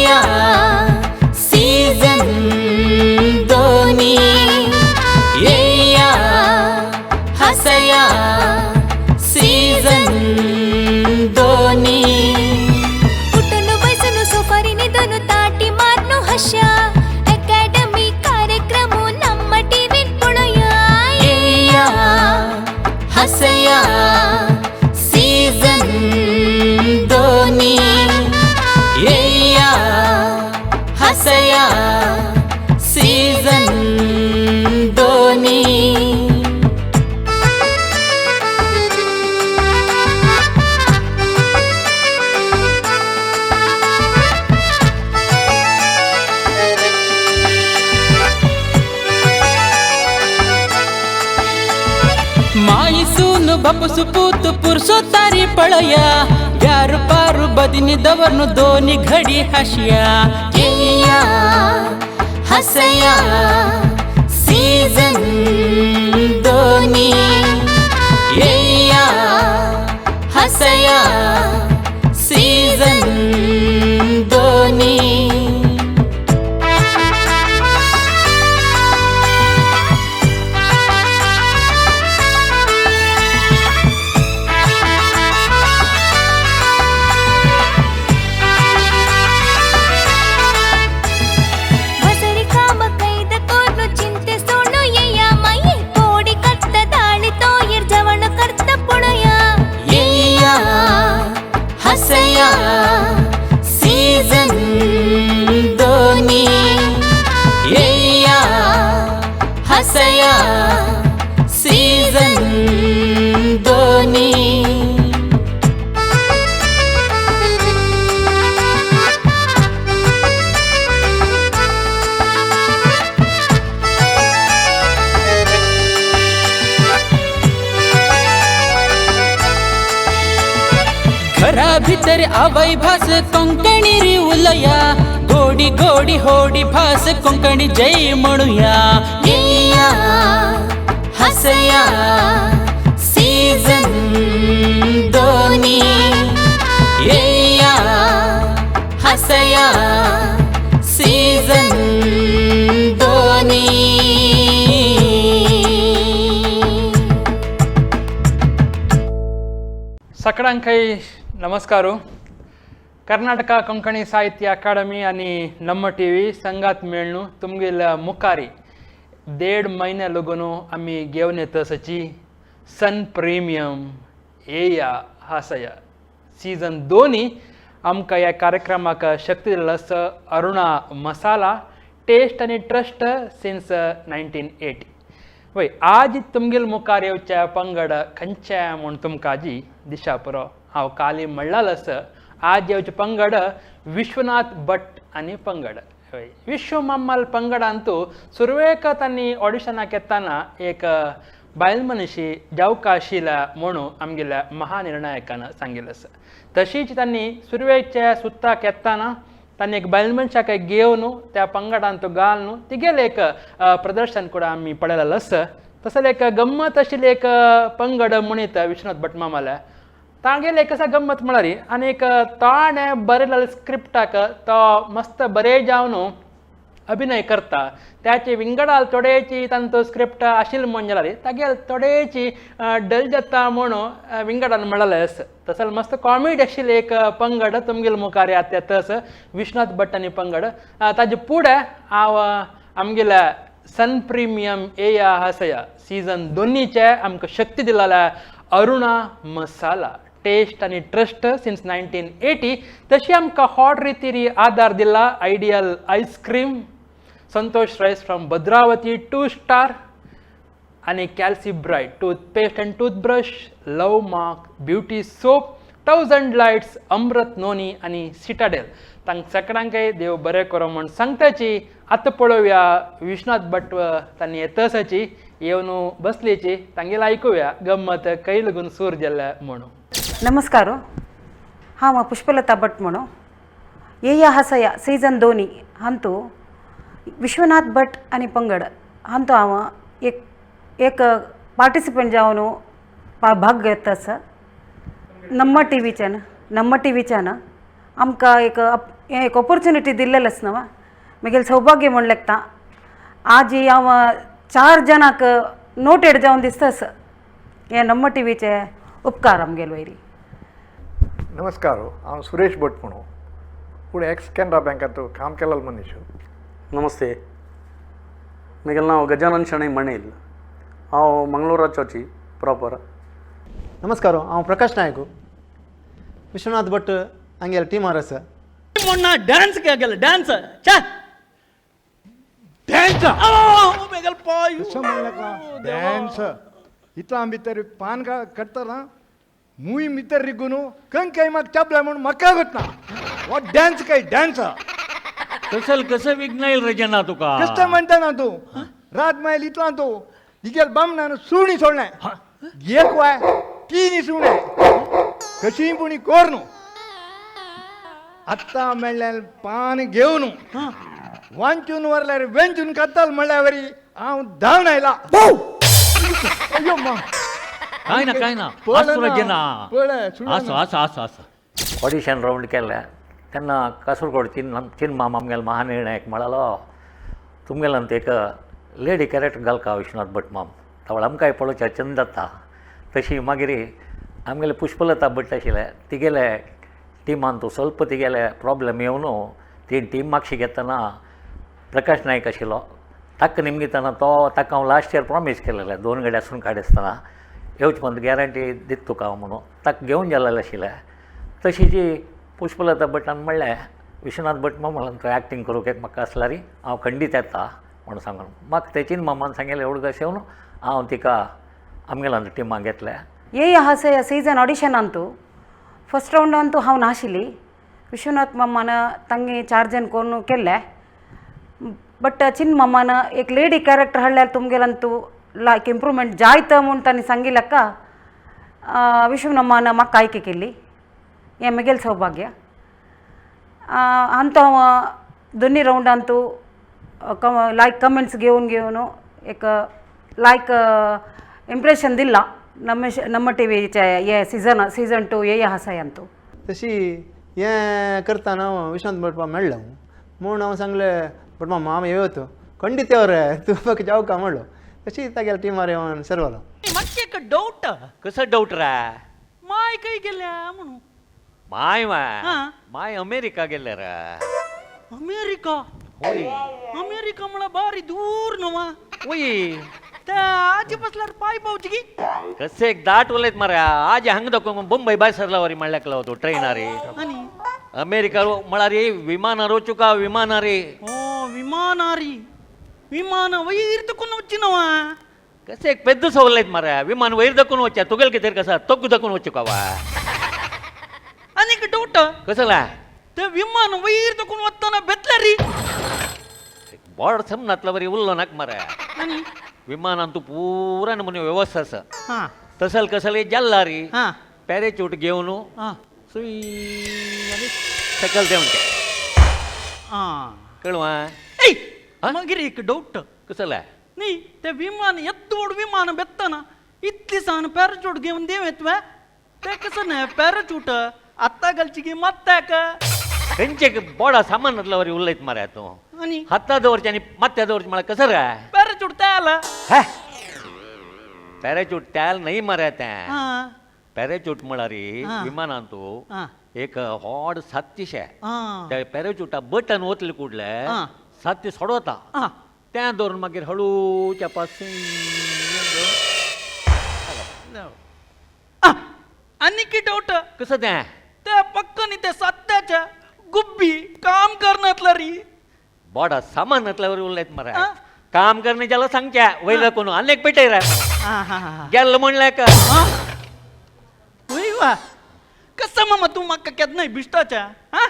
हसया season दोनी येया हसया season दोनी कुटुंब बैसनु सोफारीने दोन ताटी मारनु हशा अकॅडमी कार्यक्रम नम्म टीव्ही पुणया येया हसया सीजन दोनी येया हसया सीजन दोनी माईसून बापूसु पूत पुरुषो तारी पळया ब्यारू पारू बदिनी दवरनु दोनी घडी हशिया येया हसया सीजन दोनी येया हसया सीजन दोनी वसरी काम कैद कोर्नु चिंते सोडनु येया माये कोडी कत्त दाळी तोयर जवण करत पुणया येया हसया सीजन दोनी येया हसया सीजन दोनी घरा भितर आवई भास कोंकणी री उलया गोडी गोडी होडी भास कोंकणी जय म्हणूया येया हसया सीजन दोनी येया हसया सीजन दोनी सगळ्यांकाय नमस्कार. कर्नाटक कोंकणी साहित्य अकादमी आणि नम्म टी व्ही संघात मेळणू तुमगेल मुखारी 1.5 महिने लगून आम्ही घेवन येतसची सन प्रीमियम येया हसया सीजन 2 आमकां ह्या कार्यक्रमाक शक्ती दिलेलो आसा अरुणा मसाला टेस्ट आणि ट्रस्ट सिन्स 1980. वय आज तुमगेल मुखार येवच्या पंगड खंयचे म्हूण तुमकां आजी दिशा पुरो हांव काली म्हणलेलो आसा. आज येवचे पंगड विश्वनाथ भट आनी पंगड. हय विश्व मम्मल पंगडांतू सुरवेक तांणी ऑडिशनाक येताना एक बायल मनशी जावका आशिल्ल्या म्हणून आमगेल्या महानिर्णायकान सांगिल्लें आसा. तशीच तांणी सुरवेच्या सुत्ताक येताना तांणी एक बायल मनशाक घेवन त्या पंगडांत घालून तिगेलें एक प्रदर्शन ಕೂಡ आमी पळयलेलें आसा. तसले एक गम्मत आशिल्ली एक पंगड म्हणीत विश्वनाथ भट मामाले तागेले एक असा गंमत म्हळ्यार आनी एक ताणें बरयलेल्या स्क्रिप्टाक तो मस्त बरें जावन अभिनय करता. त्याची विंगडाल थोडेची तांचो स्क्रिप्ट आशिल्लो म्हण जाल्यार तागेल थोडेची डल जाता म्हणून विंगडान म्हणलेलें आसा. तसले मस्त कॉमेडी आशिल्ली एक पंगड तुमगेल मुखार येताच विश्वनाथ भट आनी पंगड. ताजे फुडें हांव आमगेल्या सन प्रीमियम येया हसया सीजन 2चे आमकां शक्ती दिलेल्या अरुणा मसाला टेस्ट आणि ट्रस्ट सिन्स 1980 तशी आमकां हॉट रितीरी आदार दिला ideal ice cream Santosh Rais from Bhadravati 2 star आणि Calci Bright toothpaste and toothbrush love mark beauty soap 1000 lights Amrit noni आणि सिटाडेल. तांकां सगळ्यांकय देव बरें करो म्हण सांगताची. आतां पळोवया विश्वनाथ भट तांणी येतसाची येवन बसलीची तांगेला आयकुया गम्मत कೈ लगून सूर जाल्ल्या म्हणून. नमस्कार. हांव पुष्पलता भट म्हणून येया हसया सीजन 2 हांतू विश्वनाथ भट आनी पंगड हांतू हांव एक पार्टिसिपंट जावन भाग घेता आसा. नम्म टी व्हीच्यान आमकां एक एक ऑपॉर्च्युनिटी दिल्लेलंच नवा मगेल सौभाग्य म्हणलेकता आज हांव 4 जणांक नोटेड जावन दिसतास हे नम्म टी व्हीचे उपकार आमगेल वयरी. नमस्कार हांव सुरेश भट म्हणून पुढे एक्स कॅनरा बँकांत काम केलेलो मनीस. नमस्ते म्हगेलें नांव गजानन शणै मणेल. हांव मंगळूराचोची प्रॉपर. नमस्कार हांव प्रकाश नायक विश्वनाथ भट हांगेले टिमार आसा. मोन्ना डान्स केला डान्स चा ಡ್ಯಾನ್ಸ್ मेगल पाय कसं म्हणलं का ಡ್ಯಾನ್ಸ್ इतला भितर पान का कट्टला मुई भितर रिगून कंक काही मग चपला म्हणून म्हाका गोत ना वो ड्यान्स काय ड्यान्स कसं विघ्नाईल रजना तुका कसं म्हणता ना तू रात मायल इतला तू इगेल बामणानं सुणी सोडलाय एक वाय तीन सुणे कशी पुणी कोर न्हू आत्ता म्हणल्यार पान घेवन वांचून वरल्यार वेंचून काताल म्हणल्यार हांव धांवन आयला. अय्यो मा काय ना पळय आसू रजना पळय आस ऑडिशन रावंड केल्ले तेन्ना कासरगोड चिन्न मामा आमगेलो महानिर्णायक म्हळालो तुमगेल्यान एक लेडी कॅरेक्टर घालका विश्वनाथ भट माम तावळ आमकांय पळोवचें चंद जाता. तशी मागीर आमगेले पुष्पलता भट आशिल्ले तिगेले टिमान तूं ಸ್ವಲ್ಪ तिगेले प्रॉब्लेम येवन ती टीम मागशी घेतना प्रकाश नायक आशिल्लो ताका निमगितना ताका हांव लास्ट इयर प्रॉमीस केलेलें 2 गाडी आसून काडसतना येवचे म्हणून गॅरंटी दित तुका हांव म्हणून ताका घेवन गेलेलें आशिल्लें. तशी जी पुष्पलता भटान म्हणलें विश्वनाथ भट मामान तो एक्टींग करूंक एक म्हाका आसल्यार हांव खंडीत येता म्हणून सांगून म्हाका तेचीन मामान सांगलें एवढं कशें येवन हांव तिका आमगेल्या टिमाक घेतलें. ये हास्य सीजन ऑडिशनांतू फर्स्ट राउंडांतू हांव नाशिल्ली. विश्वनाथ मम्मान तांगे 4 जण कोण केल्ले बट चिन्न मम्मान एक लेडी कॅरेक्टर हाडल्यार तुमगेलांतू लायक इम्प्रूवमेंट जायत म्हूण तांणी सांगिल्ल्याका विश्वनम्मान म्हाका आयके केल्ली. हें म्हगेलें सौभाग्य. अंत हांव दोनी राउंडांतू लायक कमेंट्स घेवन एक लायक इम्प्रेशन दिला नम्म टी व्हीचे हे सीझन 2 ये हांसायांतू. तशी हें करतना विश्वनाथ भट मेळ्ळो म्हूण हांव सांगलें भट मामा आमी येवतो खंडीत येव रे तूं म्हाका जावका म्हणलो. तशी तागेल्या टिमार येवन सरवलो. मातशें एक डाऊट कसं डाऊट रे माय खंय गेल्या म्हणून माय हां. माय अमेरिका गेले रे. अमेरिका अमेरिका म्हळ्यार बारी दूर न्हू वय त्या आजी बसल्यार पाय पावची की कसे एक दाट उलयत मरे आज हांगा दाखोवन मुंबय भायर सरला वरी म्हणल्याक तो ट्रेनार आनी अमेरिका म्हळ्यार विमानार वचूका विमानार ओ विमानारी विमान वयर तकून वच्ची न्हवा कसे एक पेद्द उलयत मरे विमान वयर दाखोवन वच्चा तुगेल कितें कसा तग्गू दाखोवन वचूका वा आनीक डाऊट कसला ते विमान वयर तकून वतना बेतल्यारी बोर्ड समनातला वरी उरलो नाक मरे आनी विमानान तूं पुरान म्हण वेवस्था आसा हां तसल कसले जाल्ला रे हां पॅरेचूट घेवन हां सुई आनी सकल देंवन हां कळवा ए मागीर एक डाऊट कसला न्ही ते विमान येतोड विमान बेत्तना इतली सान पॅराचूट घेवन देव येतवे ते कसं नाही पॅराचूट आत्ता घालची की मत्ताक खंयचे बोडा सामानातला वरी उलयत मरे तूं आनी हत्ता दवरचे आनी मत्त्या दवरचे म्हळ्यार कसं रे पॅराचूट तयाला पॅराचूट त्याल नाही मरे तें हां पॅराचूट म्हळ्यार हां. विमानान तूं हां एक हॉड 700 हां त्या पॅराचुटा बटन ओतले कुडले हां. 700 सोडवता हां त्या दवरून मागीर हळूच्या पासून आनी की डाऊट कसं तें त्या पक्कनी ते सत्याच्या गुब्बी काम करण्यातला री बोडा सामानातल्या वरी उलयत मरे हां. काम करणे ज्याला सांगच्या वयला कोण अनेक पेटय रे हां हां हां गेल्लो म्हणल्यार का वय वा कसं मामा तू म्हाका केद नाही बिश्टाच्या हा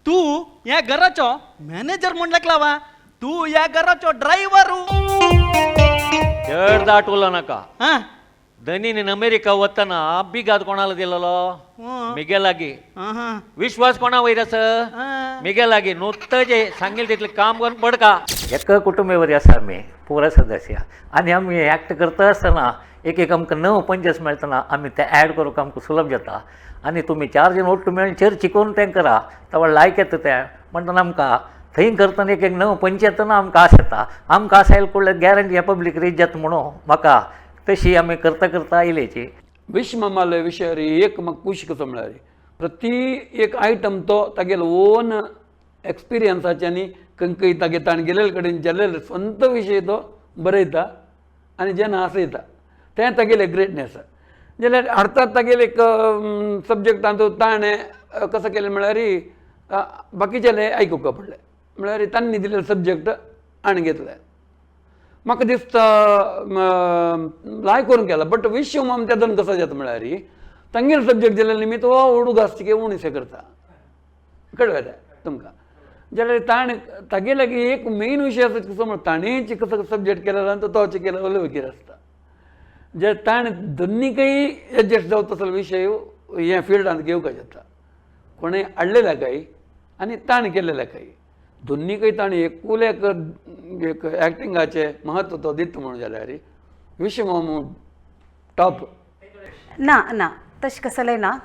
तू या घराचो मॅनेजर म्हणल्याक लावा तू या घराचो ड्रायव्हर चड दाट उलो नाका हा धनीने अमेरिका वतना बिगात कोणाला दिलेलो मिगेलागी विश्वास कोणा वयर आसा मिगेलागी नुसतं जे सांगेल तितले काम करून पडका एक कुटुंबावर आसा आमी पुरा सदस्य आनी आमी एक्ट करता आसतना एक आमकां 9 पंचस मेळटना आमी ते ॲड करूंक आमकां सुलभ जाता आनी तुमी 4 जण ओट्टू मेळून चर्चा करून तें करा तवा लायक येता तें म्हणटना आमकां थंय करतना एक 9 पंच येतना आमकां आस येता आमकां आस आयले कडले गॅरंटी हे पब्लीक रीच जाता म्हणून म्हाका तशी आमी करता करता आयलेची विश मामाले विशयारी एक म्हाका खुशी कसो म्हळ्यार प्रती एक आयटम तो तागेलो ओन एक्सपिरियन्साच्यानी खंय तागे ताणें गेलेले कडेन जाल्लेले स्वंत विशय तो बरयता आनी जेन्ना हांसयता तें तागेलें ग्रेटनेस जाल्यार अर्थात तागेले एक सब्जेक्ट तातूंत ताणें कसो केलें म्हळ्यार बाकीचेले आयकुपा पडलें म्हळ्यार तांणी दिलेले सब्जेक्ट हाणें घेतले म्हाका दिसता लायक करून केला बट विशय माम तेदन कसो जाता म्हळ्यार तांगेलो सब्जेक्ट दिले निमित्त हो उडूक आसचे उणीशें करता कळ्ळें तुमकां जाल्यार ताणें तागे लागीं एक मेन विशय आसा कसो म्हण ताणें कसो सब्जेक्ट केलेलो आनी तो केलो उलो वगैरे आसता जे ताणें दोनीकय एडजस्ट जावं तसलो विशय हे फिल्डांत घेवपाक जाता कोणें हाडलेल्याकय आनी ताणें केलेल्याकय दोनीकय ताणें एकुल्याक एक एक्टिंगाचें महत्व तो दिता म्हणून जाल्यार विशय माम टॉप ना ना तशें कसलें ना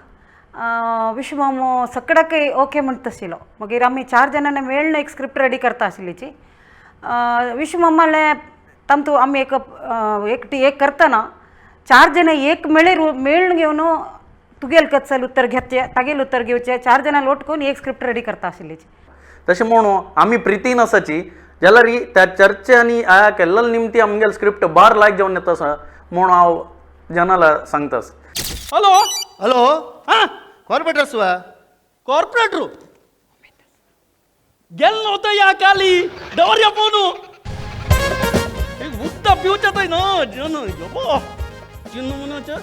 विश्वमामो सगळ्याकय ओके म्हणटा आशिल्लो मागीर आमी 4 जाणांनी मेळून एक स्क्रिप्ट रेडी करता आशिल्लीची विश्वमामाले तातूंत आमी एक करतना 4 जाणां एक मेळून घेवन तुगेल कत्सल उत्तर घेवचें तागेलें उत्तर घेवचें 4 जाणां लोट करून एक स्क्रिप्ट रेडी करता आशिल्लीची तशें म्हणून आमी प्रितीन आसाची जाल्यार त्या चर्चे आनी ह्या केल्ले निमती आमगेले स्क्रिप्ट बार लायक जावन येता आसा म्हूण हांव जनाला सांगतास हॅलो हॅलो कॉर्पोरेटर सुवा कॉर्पोरेटर गेल नव्हतं या काली दवरया फोनू उठता पिवच्यात आहे ना जन यबो चिन्ह म्हणाच्या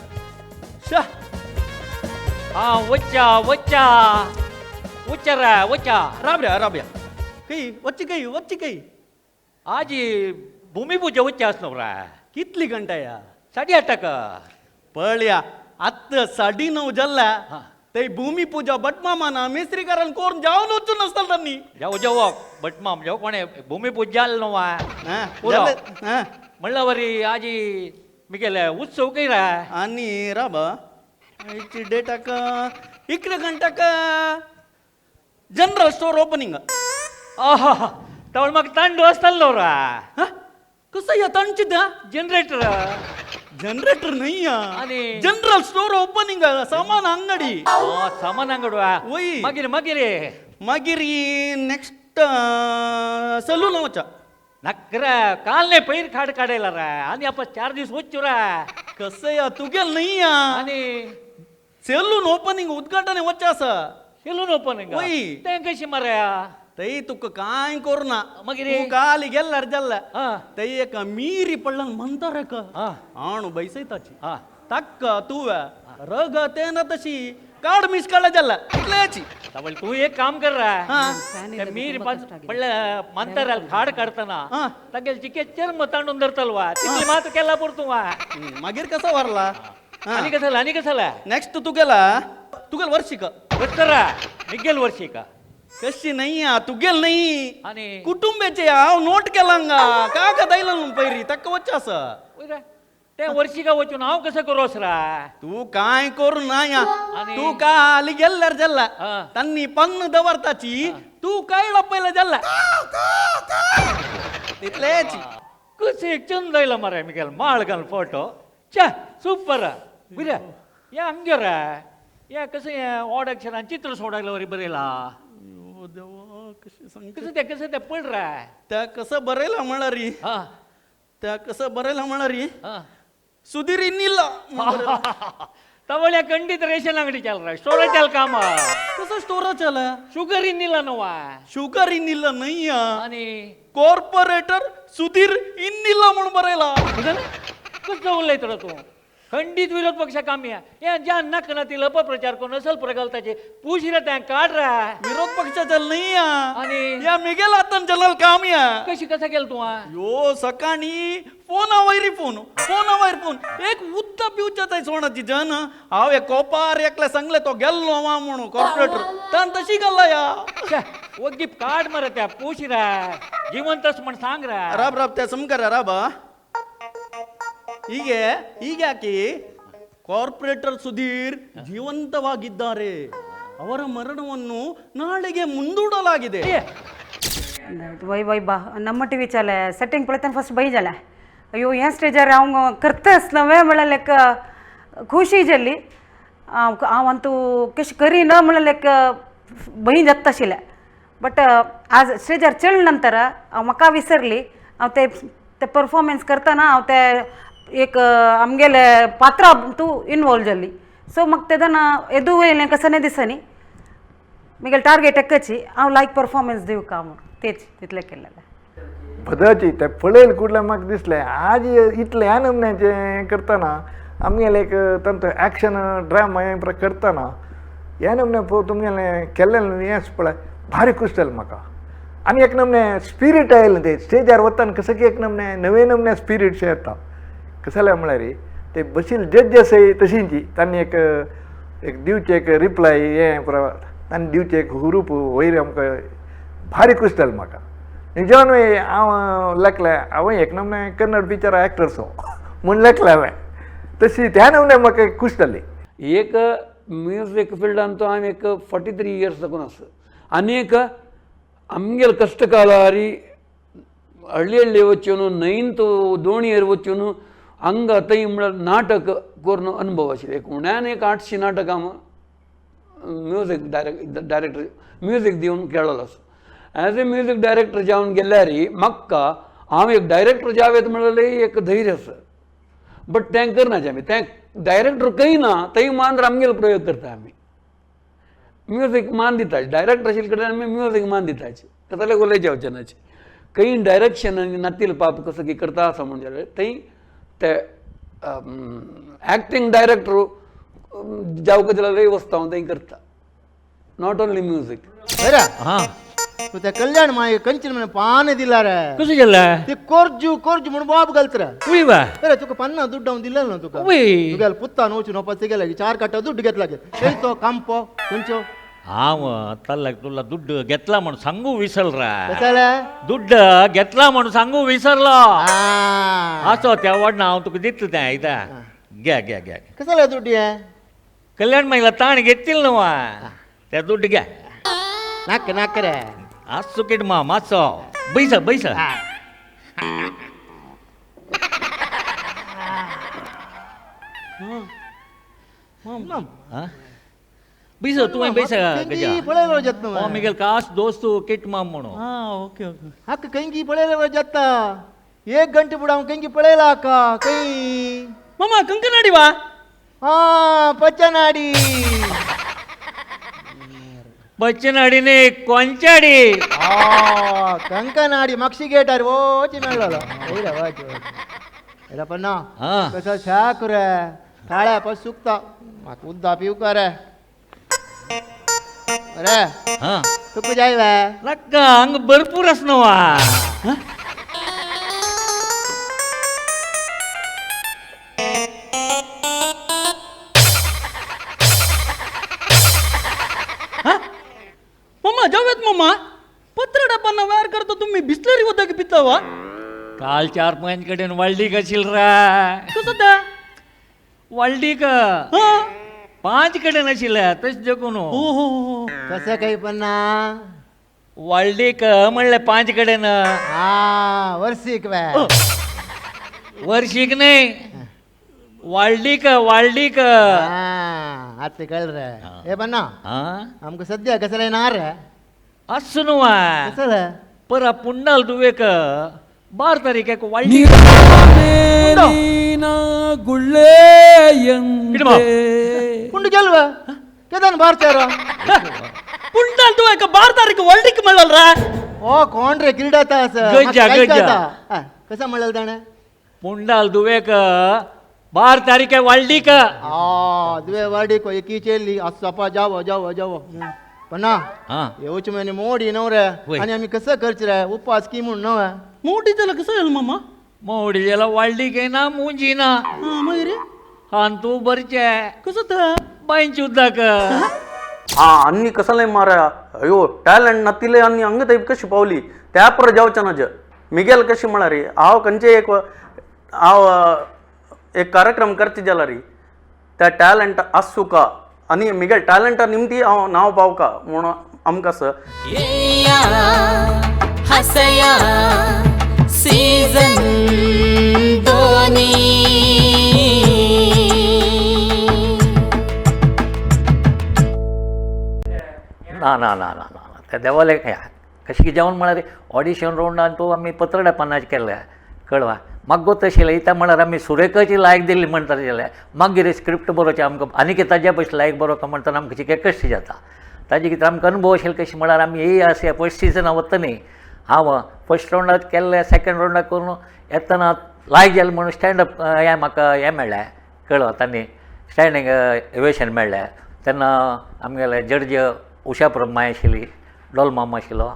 शा वच्चा वच्चा उच्चरा वच्चा राब्या वच्ची काही आज भूमिपूजा वच्चा आसनवरा कितली घंटा या 8:30 पळया आत्ता 9:30 जाल्ला ते भूमिपूजा बटमामाना मेस्त्रीकारान कोण जावन वचून नसता त्यांनी जाऊ बटमाम जाऊ कोणे भूमिपूजा जाल न्हवा म्हणलं वरी आज मिगेले उत्सव काही रा आणि राबा डेटाक इकडे घंटाक जनरल स्टोर ओपनिंग तवळ म्हाका तांडू आसतालो रा कसं या तांडचिद्या जनरेटर नाही आणि जनरल स्टोर ओपनिंग सामान अंगडी सामान अंगड वय मागीर नेक्स्ट सलून वचा नक्कर कालने पैर खाड काढायला रा आणि आपण 4 दिवस वच्चू रा कसं या तुगेल नाही आणि सलून ओपनिंग उद्घाटन वच्चा असा सलून ओपनिंग वय ते कशी मर्या तई तुका कांय कोरना मागीर काली गेल्ल्यार जाल्ला तई एक मीरी पडलन म्हणता का आणू बैसयताची तक्क तू रग तेना तशी काड मिस काढला जाल्ला इतल्याची तवळ तू एक काम कर रा मीर पडल्या म्हणता खाड काढताना तगेल चिके चर्म तांडून धरतलवा तितली मात केला पुरतू मागीर कसा वारला आणि कसाला नेक्स्ट तू गेल वर्षिक करा निगेल वर्षिका कशी नाही तुगेल नाही आणि कुटुंबाचे हांव नोट केलांगा काका दायला पैरी तक्क वच्चा असा ते वर्षिका वचून हांव कसं करोस रा तू काय करू ना या तू काली गेल्ल्यार जाल्ला तांनी पन्न दवरताची तू काय लपयला जाल्ला तितलेच कसे चंद आयला मरे मिगेल माळ घाल फोटो चा सूपर बिऱ्या या हंगर या कसं ओड अक्षरान चित्र सोडायला वरी बरेला कसं ते पड रा त्या कसं बरेला म्हणारी सुधीर ಇನ್ನಿಲ್ಲ तवळ्या खंडित रेशन अंगडी चाल रा स्टोरेज चाल काम कसं स्टोरेज आला शुगर ಇನ್ನಿಲ್ಲ नवा शुगर ಇನ್ನಿಲ್ಲ नाही आणि कॉर्पोरेटर सुधीर ಇನ್ನಿಲ್ಲ म्हणून बरेला कसं उलयत रा तू खंडीत विरोध पक्ष कामी आहे या ज्या नक ना तिला अपप्रचार करून असल प्रगल्ताचे पुशिरा त्या काढ रा विरोध पक्षाच्या नाही या आणि या मिगेल आता जलाल काम या कशी कसा केलं तू यो सकाळी फोनावैरी फोन एक उद्दा पिवच्यात आहे सोनाची जन हांव एक कोपार एकल्या सांगले तो गेल्लो वा म्हणून कॉर्पोरेटर तान तशी गल्ला या ओगी काढ मर त्या पुशिरा जिवंतच म्हण सांग रा ರಾಬ್ त्या ಸಂಕರ ರಾಬ ಹೀಗ್ಯಾಕೆ ಕಾರ್ಪೊರೇಟರ್ ಸುಧೀರ್ ಜೀವಂತವಾಗಿದ್ದಾರೆ ಅವರ ಮರಣವನ್ನು ನಾಳೆಗೆ ಮುಂದೂಡಲಾಗಿದೆ वय वय बा ನಮ್ಮ टी विचारले सेटिंग पळयतना फर्स्ट बई जालें अयो ह्या स्टेजार हांव करताच नवे म्हळ्यार लायक खुशी जाल्ली हांव कशें करिना म्हळ्यार लायक भंय जाता आशिल्लें बट आज स्टेजार चड नंतर हांव म्हाका विसरली हांव ते परफॉर्मन्स करतना हांव ते एक आमगेले पात्र तूं इनवॉल्व जाल्ली सो म्हाका तेदना येदू येयलें कसं नाही दिसनी म्हगेलें टार्गेट एकची हांव लायक परफॉर्मन्स दिवं का म्हूण तेच तितलें केल्लें पदाची ते पळयल कुठल्या म्हाका दिसलें आज इतले ह्या नमन्याचें करतना आमगेलें एक तंत एक्शन ड्रामा हें करतना ह्या नमने तुमगेलें केल्लें हें पळय भारी खुश जालें म्हाका आनी एक नमने स्पिरीट आयलें तें स्टेजार वतना कसं की एक नमने नवे नमने स्पिरीट शें येता कसं जालें म्हळ्यार ते बशील जज आसाय तशींची तांणी एक दिवचें एक रिप्लाय हें तांणी दिवचें एक हुरूप वयर आमकां भारी खुश जालें म्हाका निजोन हांव लेखलें हांव एक नमने कन्नड पिक्चरा एक्टर सो म्हूण लेखलें हांवें तशी त्या नमने म्हाका खुश जाली एक म्युझिक फिल्डान तो हांवें एक 43 इयर्स साकून आसा आनीक आमगेल कश्टकालारी हळ्ळी वचून न्हंयन तो दोणयेर वचून हांगा थंय म्हळ्यार नाटक करून अनुभव आशिल्लो एक उण्यान एक 800 नाटकां म्युझिक डायरेक्टर म्युझिक दिवन केळलो आसा एज ए म्युझिक डायरेक्टर जावन गेल्यार म्हाका हांव एक डायरेक्टर जावेत म्हणलें एक धैर्य आसा बट तें करनाचे आमी तें डायरेक्टर करिना थंय मान आमगेलो प्रयोग करता आमी म्युझिक मान दिताचे डायरेक्टर आशिल्ले कडेन आमी म्युझिक मान दिताचे तातले उलयचे वचनाचे खंय डायरेक्शन आनी नातील पाप कसो की करता आसा म्हणून जाल्यार थंय ते एक्टींग डायरेक्टर जावं जाल्यार लय वस्त हांव थंय करता नॉट ओन्ली म्युझिक बरं हां तू त्या कल्याण माय कंचन म्हणे पान दिला रे कसं केलं ते कोर्जू म्हणून बाब घालत रे उई बा अरे तुका 50 दुड्ड हांव दिलेलो ना तुका उई तुगेल पुत्तान वचून वपास गेला की 4 काटा दुड्ड घेतला गे तो कांपो खंयचो हांव तल्ला तुला दुड्ड घेतला म्हणून सांगू विसरला कसाले दुड्ड घेतला म्हणून सांगू विसरलो असो त्या वडना हांव तुका दितलो तें आयता घ्या घ्या घ्या कसाले दुड्ड हे कल्याण मागीर ताण घेतली न्हू त्या दुड्ड घ्या नाक नाक रे आज सुकेट मा मातसो बैस बैस बैस तूं बैस गजा पळयलो जत्न हो मिगेल खास दोस्त किट माम म्हणून ओके ओके हाक कंगी पळयलो जत्ता 1 गंटे बुडा हांव कंगी पळयला का कई मामा कंकनाडी वा हा पचनाडी बच्चनाडीने कोंचाडी कंकनाडी मक्षी गेटार वोची मेळलो एरा पन्ना कसो शाक रे थाळ्या पास सुकता म्हाका उद्दा पिवका रे अरे तुका जाय वे लक्का हांगा भरपूर आस न्हू मम्मा जावेत मम्मा पत्र डब्बांना वॅर करता तुम्ही बिस्लरी होता की पिता वा काल 4-5 कडेन वाळडीक आशिल रा कसं त्या वाळडीक 5 कडेन आशिल्ल्या तशें जगून कसं काही पन्ना वाळडीक म्हणलें 5 कडेन हा वर्षीक वे वर्षीक न्ही वाळडीक वाळडीक आता कळ रे हे पन्ना आमकां सद्या कसले ना रे आसूं न्हू कसले परा पुंडाल तुवेक 12 तारीख वाळडी पुंड गेल्वा केदान बारचारो पुंडाल तू एक 12 तारीख वर्ल्डिक म्हणलं रा ओ कोण रे क्रीडाता गजा गजा कसा म्हणलं ताणे पुंडाल तुवेक 12 तारीख आहे वाळडी का दुवे वाडी को एकी चेल्ली सपा जावो जावो जावो पण ना हा येऊच म्हणे मोडी नव रे होय. आणि आम्ही कसं करच रे उपास की म्हणून नव मोठी त्याला कसं येईल मामा मोडी गेला वाळडी घे ना मुंजी ना हा मग रे हा तू बरचे कसं तर बाईंची उद्दा का अन्नी कसले मारा अयो टॅलेंट नतिले अन्नी अंग तैप कशी पावली त्या पर जावच्या नज मिगेल कशी म्हणा रे हांव खंयचे हांव एक कार्यक्रम करची जाला री त्या टॅलेंट आसूं का आनी मिगेल टॅलेंटा निमती हांव नांव पावका म्हणून आमकां येया हसया सीझन 2 ना ना ना ना ना त्या देवाले कशी की जेवण म्हळ्यार ऑडिशन रावंडान तूं आमी पत्रडे पन्नास केल्ले कळवा म्हाका गोत आशिल्लें इता म्हळ्यार आमी सुरेखाची लायक दिल्ली म्हणटाले जाल्यार मागीर स्क्रिप्ट बरोवचे आमकां आनी ताज्या पयस लायक बरोवका म्हणटना आमकां चिके कश्ट जाता ताजे कितें आमकां अनुभव आशिल्लो कशें म्हळ्यार आमी येया अशें फर्स्ट सिजना वता न्ही हांव फर्स्ट रावंडाक केल्ले सेकंड रावंडाक करून येतना लायक जालें म्हणून स्टँडअप हें म्हाका हें मेळ्ळें कळवा तांणी स्टँडींग एवेशन मेळ्ळें तेन्ना आमगेले जड्ज उशा प्रमाय आशिल्ली डॉल मामा आशिल्लो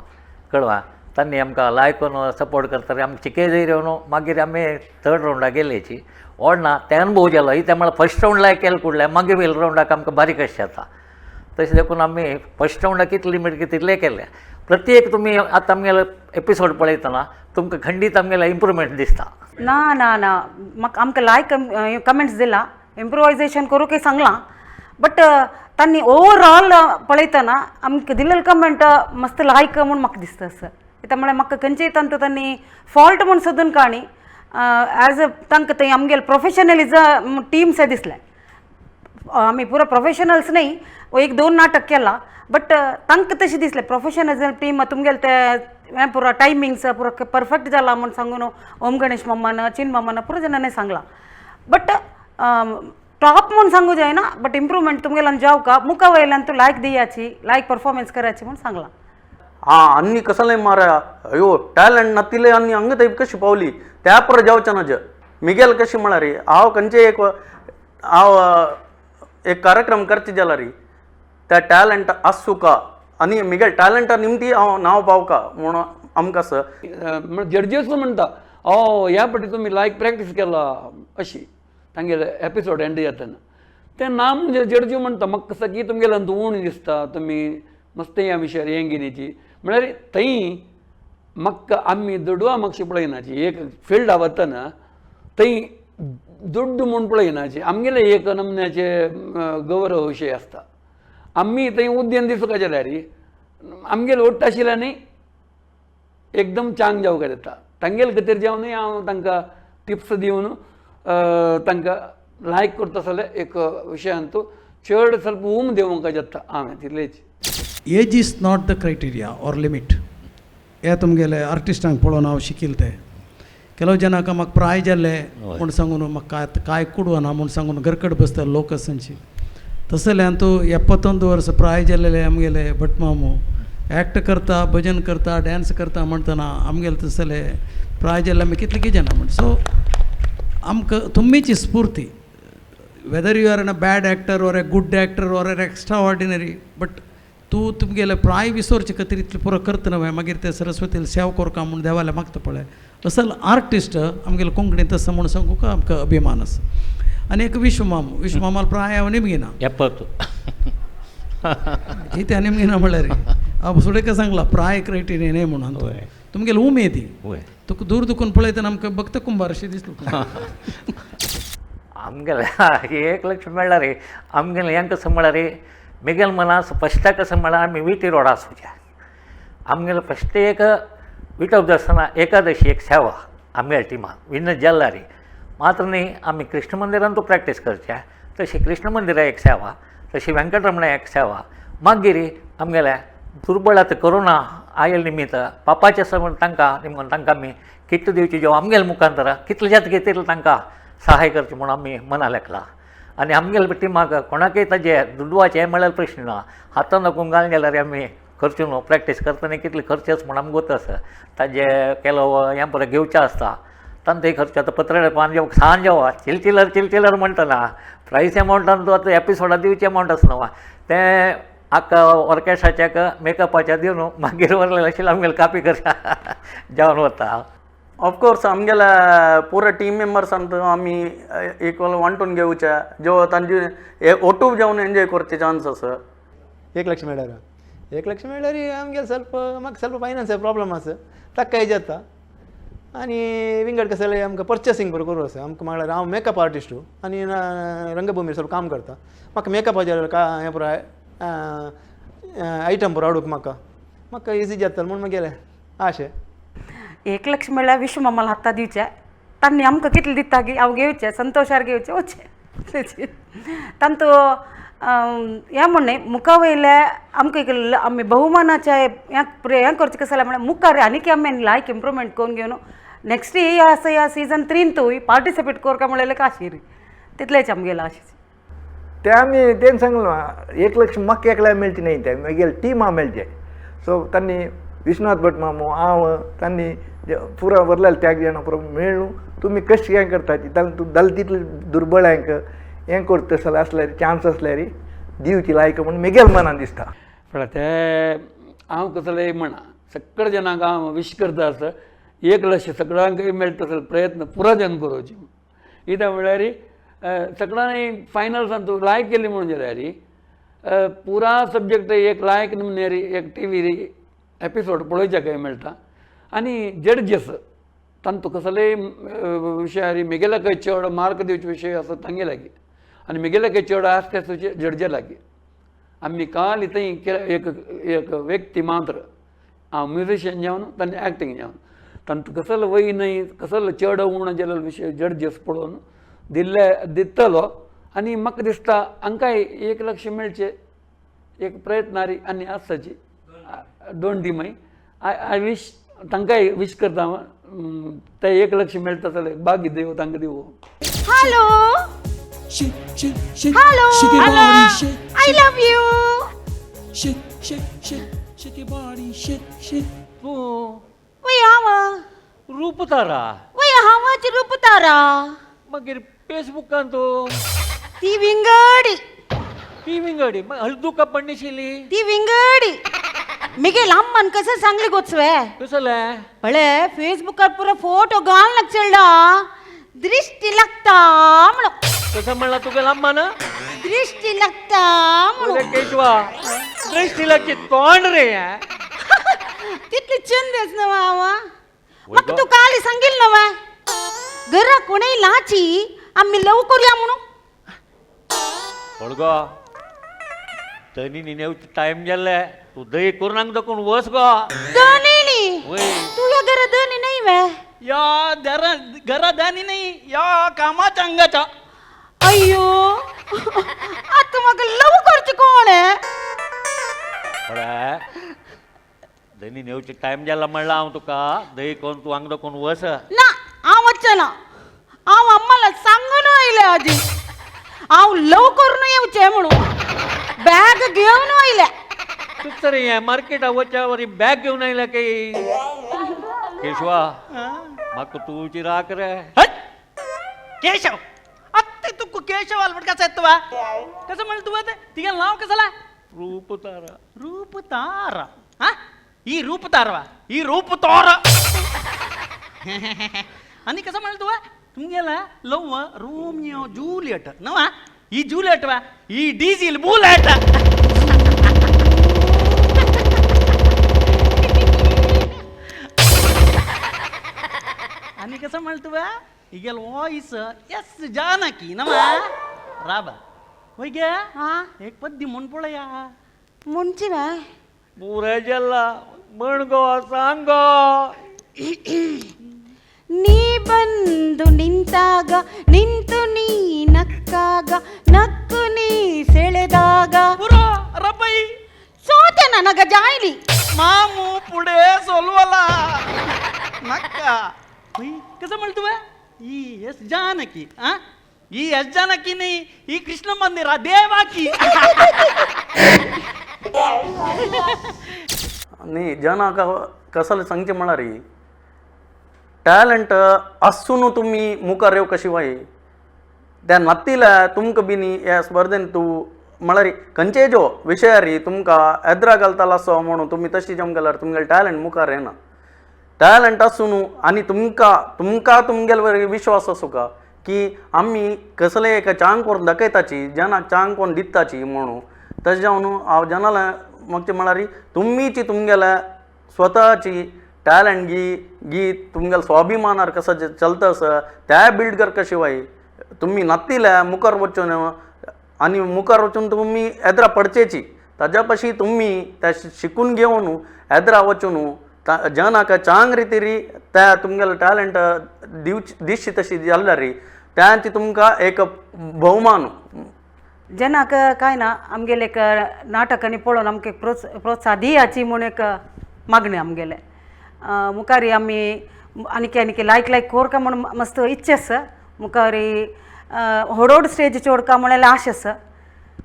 कळवा तांणी आमकां लायक करून सपोर्ट करता आमकां चिके जरी येवन मागीर आमी थर्ड रावंडाक गेल्लीची व्हड ना ते अनुभव जालो इता म्हळ्यार फर्स्ट रावंड लायक केलें कुडलें मागीर वेल रावंडाक आमकां बारीक कशें जाता तशें देखून आमी फर्स्ट रावंडाक कितले लिमीट तितलें केलें प्रत्येक तुमी आतां आमगेलो एपिसोड पळयतना तुमकां खंडीत आमगेलो इम्प्रुवमेंट दिसता ना ना ना म्हाका आमकां लायक कमेंट्स दिला इम्प्रोवायजेशन करूंक सांगलां बट तांणी ओवरऑल पळयतना आमकां दिल्लें कमेंट मस्त लायक म्हूण म्हाका दिसता सर कित्याक म्हळ्यार म्हाका खंयचेय तांतूं तांणी फॉल्ट म्हूण सोदून काणी एज अ तांकां थंय आमगेले प्रोफेशनलिजम टीम्स दिसले आमी पुरो प्रोफेशनल्स न्ही एक 2 नाटक केला बट तांकां तशें दिसलें प्रोफेशनलिजम टीम तुमगेले ते हें पुरो टायमिंग्स पुरो परफेक्ट जाला म्हूण सांगून ओम गणेश मम्मान चिन मम्मान पुरो जाणांनी सांगलां बट टॉप म्हणून सांगू जायना बट इम्प्रूवमेंट तुमगेल्यान जावका मुखा वयल्यान तूं लायक दियाची लायक परफॉर्मन्स करायची म्हणून सांगलां अन्नी कसले मारा अयो टॅलेंट नतिले अन्नी अंग तैप कशी पावली त्या पर जावच्या नज मिगेल कशी म्हणा रे हांव खंयचे हांव एक कार्यक्रम करची जाला री त्या टॅलेंट आसूं का आनी मिगेल टॅलेंटा निमती हांव नांव पावका म्हणून आमकां जड्जीस म्हणटा ह्या फाटी तुमी लायक प्रॅक्टीस केला अशी तांगेले एपिसोड एंड जातना ते ना म्हणजे जड्जी म्हणटा म्हाका सगळी तुमगेल्यान उण दिसता तुमी मस्त ह्या विशयार हें गिरीची म्हळ्यार थंय म्हाका आमी दुडवा म्हाका पळयनाची एक फिल्डा वतना थंय दुड्ड म्हूण पळयनाची आमगेले एक नमन्याचे गौरव विशय आसता आमी थंय उद्यान दिसोवका जाल्यार आमगेले ओट्ट आशिल्ल्यानी एकदम चांग जावका जाता तांगेले खातीर जावनूय हांव तांकां टिप्स दिवन तांकां लायक करता जाल्यार एक विशयान तूं चड ಸ್ವಲ್ಪ उम देवंक जाता हांवें तितलेच age is not the criteria or limit हे तुमगेले आर्टिस्टांक पळोवन हांव शिकिल्लें तें ಕೆಲವು ಜನಕ್ಕೆ म्हाका प्रायज जाल्ले म्हूण सांगून म्हाका कांय कुडवना म्हूण सांगून घरकड बसता लोक आसतांची तसल्यान तूं 71 वर्स प्रायज जाल्लेले आमगेले भटमामू एक्ट करता भजन करता डॅन्स करता म्हणटना आमगेले तसले प्रायज जाल्ले आमी कितले जाणा म्हण सो आमकां तुमीची स्फूर्ती whether you are an a bad actor or a good actor or a extraordinary but तूं तुमगेले प्राय विसरचे खातीर इतलें पुरो करता न्हय मागीर ते सरस्वतीला सेवा करका म्हूण देवाले मागता पळय असल आर्टिस्ट आमगेले कोंकणी तसो म्हूण सांगूंक आमकां अभिमान आसा आनी एक विश्वमामाल प्राय हांव निमगिना 70 कितें निमगिना म्हळ्यार हांव सुडेका सांगला प्राय क्रायटेरिया न्हय म्हणून तुमगेले उमेदी तुका दूर दुखून पळयतना आमकां भक्त कुंभार अशें दिसलें आमगेले एक लक्ष म्हणल्यार रे आमगेले हें कसं म्हणल्यार रे मिगेल मनास फस्टाक कसं म्हणल्यार आमी विटी रोडा आसूचे आमगेले फस्ट एक विटप आसतना एकादशी एक सेवा आमगेल्या टिमान विनय जाल्ला रे मात्र न्ही आमी कृष्ण मंदिरान तूं प्रॅक्टीस करचें तशी कृष्ण मंदिरा एक सेवा तशी वेंकटरमणा एक सेवा मागीर आमगेल्या दुर्बळ आतां कोरोना आयल निमित्त पापाच्या समोर तांकां आमी किट्ट दिवची जेव आमगेल्या मुखांतर कितले जाता तितले तांकां सहाय करचें म्हणून आमी मना लेखला आनी आमगेल्या टिमाक कोणाकय ताजे दुडवाचें हें म्हळ्यार प्रश्न ना हातान नको घालून गेल्यार आमी खर्च न्हू प्रॅक्टीस करतना कितले खर्चच म्हूण आमकां गोत आसा ताजे केलो हें बरें घेवचें आसता ತಂದು ಈ ಖರ್ಚು आता पत्र पांजे सांजेव चिलचिलर म्हणटा ना प्रायस अमावंट तो आतां एपिसोडा दिवचे अमावंट आसा न्हू ते आख्खा ऑर्केस्ट्राच्याक मेकअपाच्या दिवन मागीर व्हरलें अशें आमगेलें कापी करता जावन वता. ऑफकोर्स आमगेल्या पुरा टीम मेंबर्सान आमी इक्वल वांटून घेवचे जो तांचे ओटूब जावन एन्जॉय करचे चान्स आसा. 1 लाख मेळ्ळ्यार 1 लाख मेळ्ळ्यार आमगेले म्हाका ಸ್ವಲ್ಪ फायनान्शियल प्रॉब्लम आसा ताका हेज जाता आनी विंगड कशें जालें आमकां पर्चेसींग बरो करूं आसा आमकां म्हळ्यार हांव मेकअप आर्टिस्टू आनी रंगभुमीर ಸ್ವಲ್ಪ काम करता म्हाका मेकअपाचेर हें पुरो आयटम पुरो हाडूंक म्हाका इजी जाता म्हूण म्हगेलें आशें. 1 लाख म्हळ्यार विश्व मम्माला हाता दिवचे तांणी आमकां कितले दिता की हांव घेवचें संतोशार घेवचें वचचें तांतो हें म्हणणें मुखा वयले आमकां एक आमी बहुमानाच्या हें करचें कशें जालें म्हळ्यार मुखार आनीक आमी लायक इम्प्रूवमेंट करून घेवन नेक्स्ट ह्या सीझन 3 पार्टिसिपेट करता म्हणलें काशीर तितलेंच आमगेलें आशिल्लें. ते आमी तें सांगलो 1 लाख म्हाका एकल्याक मेळचे न्ही ते म्हगेले टिमा मेळचे. सो तांणी विश्वनाथ भट मामू हांव तांणी पुरो व्हरलेले त्या जाणां पुरो मेळूं तुमी कशें हें करता तूं जालें तितलें दुर्बळांक हें करता तसलें आसल्यार चान्स आसल्यार दिवची लायक म्हूण म्हगेल्या मनान दिसता. पण ते हांव कसलें म्हणा सगळ्या जनांक हांव विश करता आसता 1 लाख सगळ्यांक मेळटा तसले प्रयत्न पुरो जन करूचे कित्याक म्हळ्यार सगळ्यांनी फायनल्सान तूं लायक केली म्हणून जाल्यार पुरा सब्जेक्ट एक लायक म्हणल्यार एक टीव्ही एपिसोड पळोवच्याक मेळटा आनी जड्जस तांतू कसलेय विशयार म्हगेल्या खंय चड मार्क दिवचे विशय आसा तांगे लागीं आनी म्हगेल्या खंय चड आसता तुजे जड्जा लागीं. आमी काल थंय एक व्यक्ती मात्र हांव म्युजिशियन जावन तांणी एक्टींग जावन तांतू कसलो वय न्हय कसलो चड उणो जाल्यार विशय जड्जस पळोवन दितलो आनी म्हाका दिसता हांकांय 1 लाख मेळचे एक प्रयत्नारी आनी आसाची दोन टिमाय आय विश तांकांय विश करता ते 1 लाख मेळटा जाल्यार भाग्य देव तांकां दिवं. Hello hello I love you. वय हांव रूपतारा वय हांवाची रूपतारा मागीर फेसबुकान तूं ती विंगडी ती विंगडी हळदुका पडणिशिल्ली ती विंगडी मिगे अम्मान कसं सांगली गोचवे कसलें पळे फेसबुकार पुरो फोटो घालनाक चडला दृष्टी लागता म्हणून. कसं म्हणला तुगे अम्मान दृष्टी लागता म्हणून. केशवा दृष्टी लागची तोंड रे तितली चंदेच नवा आवा म्हाका तू काली सांगिल नवा घरा कोणेय लाची आम्ही लव करूया म्हणून. गो तनी निनेवची टाइम जाल्ले तू दही करून दाखवून वस गो दनी तू या घरा दनी नाही वे या घरा दानी नाही या कामाच्या अंगाच्या. अय्यो आता म्हाका लव करची कोण आहे दही नेवची टाइम जाला म्हणला हांव तुका दही करून तू हांगा दाखवून वस ना हांव वचना हांव अम्माला सांगून आयले आधी हांव लव करून येवचें म्हणून बॅग घेवन आयले. तू तरी हे मार्केटा वच्या वरी बॅग घेवन आयल्या काही केशवा म्हाका तुची राख रे. केशव अत्ते तू केशव आलबट कसा येतो वा कसं म्हणलं तू तिघे नाव कसला रूपतारा रूपतारा हा ही रूपतार वा ही रूपतार आणि कसं म्हणलं तू तुमगेला लव रोमियो जूलियट नवा ही जूलियट वा ही डीजिल बुलेट. आणि कसं म्हणतो बा हिगेल वॉइस एस जानकी नवा राबा होय गे एक पद्दी म्हण पळया म्हणची बा पुरे जल्ला म्हण गो सांग ನೀ ಬಂದು ನಿಂತಾಗ ನಿಂತು ನೀ ನಕ್ಕಾಗ ನಕ್ಕು ನೀ ಸೆಳೆದಾಗ ಪುರೋ ರಬ್ಬೈ ಸೋತೆ ನನಗ ಜಾಯ್ಲಿ ಮಾಮು ಪುಡೆ ಸೋಲ್ವಲ್ಲ ನಕ್ಕ कसं म्हणतो ಈ ಎಸ್ ಜಾನಕಿ ಈ ಎಸ್ ಜಾನಕಿನಿ ಈ ಕೃಷ್ಣ ಮಂದಿರ ದೇವಾಕಿ न्ही जना कसले सांगचे म्हळ्यार टॅलंट असून तुम्ही मुखार येऊ कशी वाई त्या नत्तीला तुमकां बी न्ही ह्या स्पर्धेन तूं म्हळ्यार खंयचेय जो विशयार तुमकां येद्रा घालतालो असो म्हणून तुमी तशी जम गेल्यार तुमगेलो टॅलंट मुखार येना टॅलंट आसून आनी तुमकां तुमगेलो विश्वास आसूं का की आमी कसले एका चांग करून दाखयताची जनाक चांग करून दिताची म्हणून तशें जावन हांव जनाला मागचें म्हळ्यार तुमीची तुमगेल्या स्वताची टॅलंट गीत तुमगेलो स्वाभिमानार कसो चलतस त्या बिल्ड कर कशी वाई तुम्ही नत्तील्या मुखार वचून आनी मुखार वचून तुमी येद्रा पडचेची ताज्या पशी तुमी त्या शिकून घेवन येद्रा वचून जनाक चांग रितीरी त्या तुमगेलो टॅलंट दिवची तशी जाल्यार त्यांची तुमकां एक भोवमान जनाक काय ना आमगेले एक नाटक आनी पळोवन आमकां प्रोत्साह दियाची म्हूण एक मागणी आमगेले मुखारी आमी आनी लायक कोरका म्हूण मस्त इच्छा आसा मुखारी व्हड स्टेजीचेर ओडका म्हळ्यार आश आसा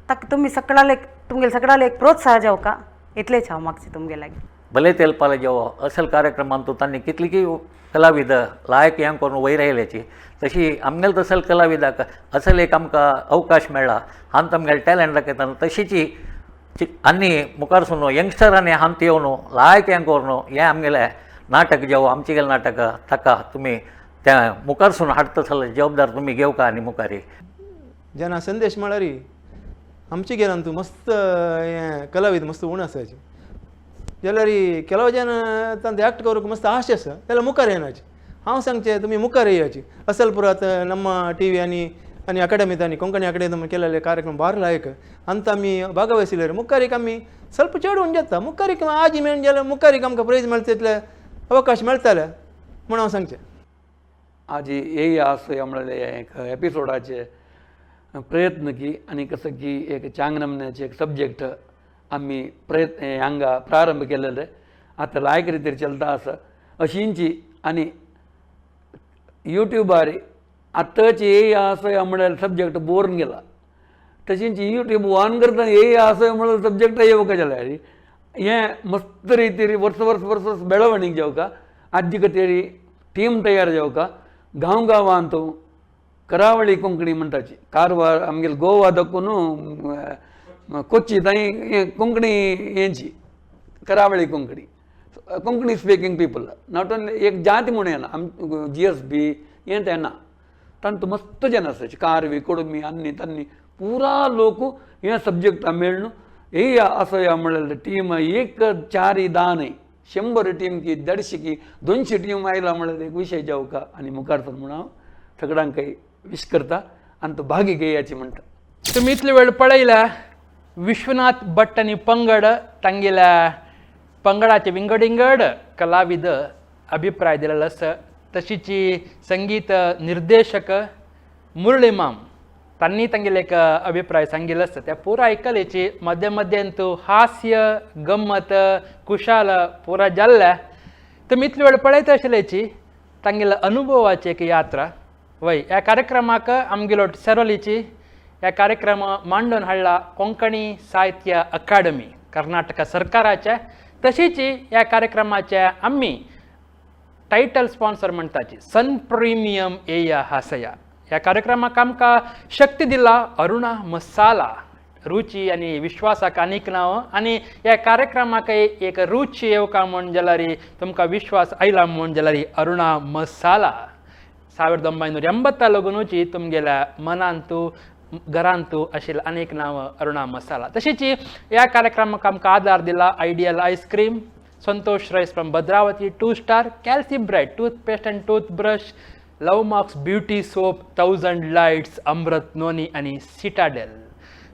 ताका तुमी तुमगेले सगळ्याले एक प्रोत्साह जावका इतलेच हांव मागचें तुमगे लागीं भले तेलपाले जेवो असल कार्यक्रमान तू तांणी कितली की कलाविद लायक हें करून वयर आयल्याची तशी आमगेले तसल कलाविदाक असल एक आमकां अवकाश मेळ्ळा हांव आमगेले टॅलंट दाखयता तशीची आनी मुखार सुन यंगस्टरांनी हांव येवन लायक हें करून हें आमगेलें नाटक जेवो आमचे गेले नाटक ताका तुमी त्या मुखार सुन हाडटा तसले जबाबदार तुमी घेवका आनी मुखारी जेन्ना संदेश म्हळ्यार आमचे गेल्यान तूं मस्त हें कलाविद मस्त उण आसाची जाल्यार केलो जन तांकां एक्ट करूंक मस्त आश आसा जाल्यार मुखार येनाची हांव सांगचें तुमी मुखार येयाची असलपुरात ನಮ್ಮ ಟಿ ವಿ आनी अकाडेमीत आनी कोंकणी अकाडेमी केलेले कार्यक्रम बार लायक अंत आमी भागवहिसले मुखारीक आमी ಸ್ವಲ್ಪ चेडून जेता मुखारीक आजी मेळून जाल्यार मुखारीक आमकां प्रायज मेळटा तितले अवकाश मेळटाले म्हूण हांव सांगचें आज येई असं म्हणले एक एपिसोडाचे प्रयत्न की आणि कसं की एक चांग नमन्याचे एक सब्जेक्ट आम्ही हांगा प्रारंभ केलेले आता लायक रितीर चलता असं अशींची आणि यूट्यूबार आतांची येई असं म्हणल्यार सब्जेक्ट बोरून गेला तशींची यूट्यूब ऑन करता येई असं म्हणल्यार सब्जेक्ट येवका जाल्यार हें मस्त रितीर वर्स बेळवणीक जावका आजी कतेरी टीम तयार जावका गांव गांवांत करावळी कोंकणी म्हणटाची कारवार आमगेले गोवा दाखोवन कोच्ची थंय कोंकणी हेंची करावळी Konkani speaking people not only एक जाती म्हणून येना आम GSB हें तेन्ना तांत मस्त जन आसाचे कारवी कोडमी अन्नी तन्नी पुरा लोक हें सब्जेक्ट मेळून हे असं म्हणलें टीम एक 4-10 न्हय 100 टीम की 150 की 200 टीम आयला म्हणल्यार एक विशय जावका आनी मुखार सर म्हणून हांव सगळ्यांक काही विश करता आनी तो भागी घेयाची म्हणटा तुम्ही इतले वेळ पळयला विश्वनाथ भट आनी पंगड तांगेल्या पंगडाचे विंगड कलाविद अभिप्राय दिलेलो आसा तशीची संगीत निर्देशक मुरळी माम तांणी तांगेले एक अभिप्राय सांगिल्लो आसा त्या पुरा आयकलेची मध्यंतू हास्य गम्मत कुशाल पुरा जाल्ल्या तुमी इतले वेळ पळयता आशिल्ल्याची तांगेल्या अनुभवाची एक यात्रा वय ह्या कार्यक्रमाक आमगेलो सेरोलीची ह्या कार्यक्रम मांडून हाडला कोंकणी साहित्य अकादमी कर्नाटक सरकाराचे तशीची ह्या कार्यक्रमाचे आम्ही टायटल स्पॉन्सर म्हणटाची सन प्रिमियम एया हासया ह्या कार्यक्रमाक आमकां शक्ती दिला अरुणा मसाला रुची आनी विश्वासाक आनीक नांव आनी ह्या कार्यक्रमाक एक रुची येवका म्हण जाल्यार तुमकां विश्वास आयला म्हण जाल्यार अरुणा मसाला 1980 लागूनची तुमगेल्या मनांतू घरांतू आशिल्लें अनेक नांव अरुणा मसाला तशीची ह्या कार्यक्रमाक आमकां आदार दिला ideal ice cream Santosh Rais from Bhadravati 2 star Calci bright toothpaste and toothbrush love marks beauty soap 1000 lights Amrit noni आनी सिटाडेल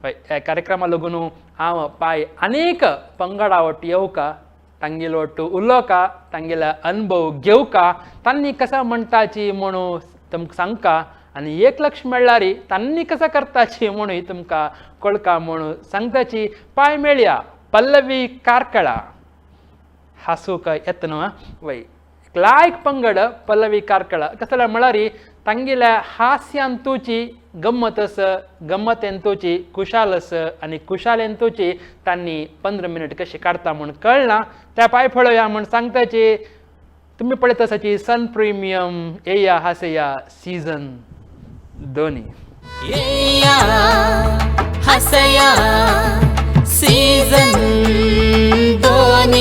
ह्या कार्यक्रमा लागून हांव पाय अनेक पंगडावट येवका तांगेलो ಒಟ್ಟು उलोवका तांगेला अनुभव घेवका तांणी कसा म्हणटाची म्हणून तुमकां सांगका आनी 1 लाख मेळ्ळार तांणी कसा करताची म्हणून तुमकां कळका म्हणून सांगताची पाय मेळया पल्लवी कारकळा हासूक येतना वय लायक पंगड पल्लवी कारकळा कसं म्हळ्यार तांगेल्या हास्यांतूची गम्मतेंतूची कुशालस आनी कुशालेंतूची तांणी 15 मिनट कशी काडटा म्हूण कळना त्या पाय पळोवया म्हूण सांगताची तुम्ही पळयत आसाची सन प्रिमियम येया हासया सीझन 2 येया हसया सीझन 2